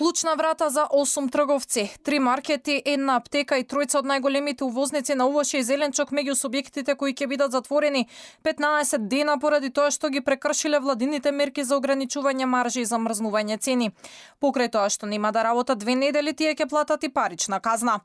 Клучна врата за 8 трговци, 3 маркети, една аптека и тројца од најголемите увозници на овоше и зеленчук меѓу субјектите кои ќе бидат затворени 15 дена поради тоа што ги прекршиле владините мерки за ограничување маржи и замрзнување цени. Покрај тоа што нема да работат 2 недели, тие ќе платат и парична казна.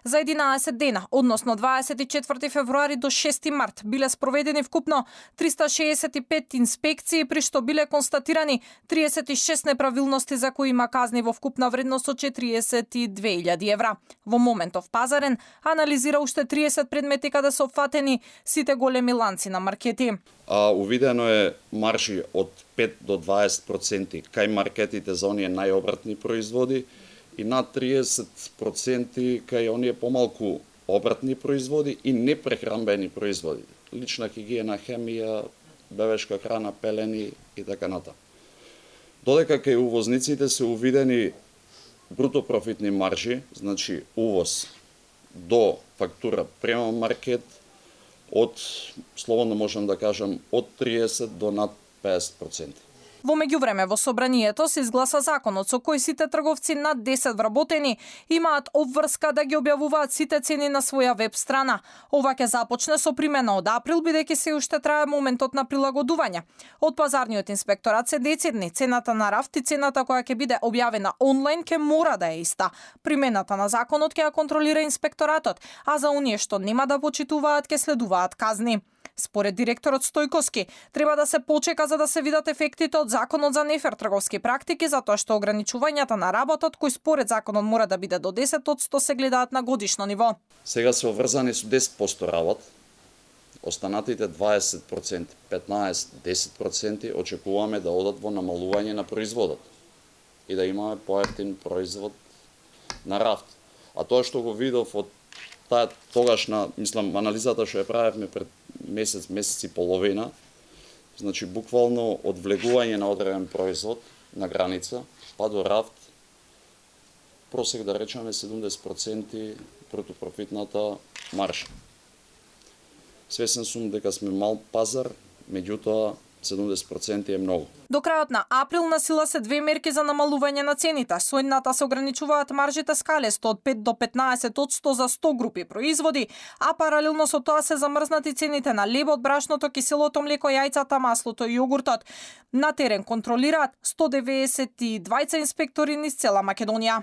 За 11 дена, односно 24 февруари до 6 март, биле спроведени вкупно 365 инспекции, при што биле констатирани 36 неправилности за кои има казни во вкупна вредност од 42.000 евра. Во моментов Пазарен анализира уште 30 предмети каде се опфатени сите големи ланци на маркети. Увидено е маржи од 5 до 20% кај маркетите за оние најобртни производи и над 30% кај оние помалку обртни производи и непрехранбени производи. Лична хигиена, хемија, бебешка храна, пелени и така натаму. Додека кај увозниците се увидени бруто профитни маржи, значи увоз до фактура према маркет, од, слободно можам да кажам, од 30 до над 50%. Во меѓувреме во собранието се изгласа законот со кој сите трговци над 10 вработени имаат обврска да ги објавуваат сите цени на своја веб страна. Ова ќе започне со примена од април, бидејќи се уште трае моментот на прилагодување. Од пазарниот инспекторат се децидни цената на рафт и цената која ќе биде објавена онлайн ќе мора да е иста. Примената на законот ќе ја контролира инспекторатот, а за оние што нема да почитуваат ќе следуваат казни. Според директорот Стојковски, треба да се почека за да се видат ефектите од законот за нефер трговски практики, затоа што ограничувањата на работот, кој според законот мора да биде до 10%, се гледаат на годишно ниво. Сега се обврзани со 10% работ, останатите 20%, 15%, 10% очекуваме да одат во намалување на производот и да имаме поевтин производ на рафт. А тоа што го видов од таа тогашна, мислам, анализата што ја правевме пред месец и половина, значи буквално од влегување на одреден производ на граница, па до рафт, просек да речеме 70% бруто профитната маржа. Свесен сум дека сме мал пазар, меѓутоа 70% е многу. До крајот на април на сила се 2 мерки за намалување на цените. Со едната се ограничуваат маржите скалесто од 5 до 15% за 100 групи производи, а паралелно со тоа се замрзнати цените на лебот, брашното, киселото млеко, јајцата, маслото и јогуртот. На терен контролираат 192 инспектори низ цела Македонија.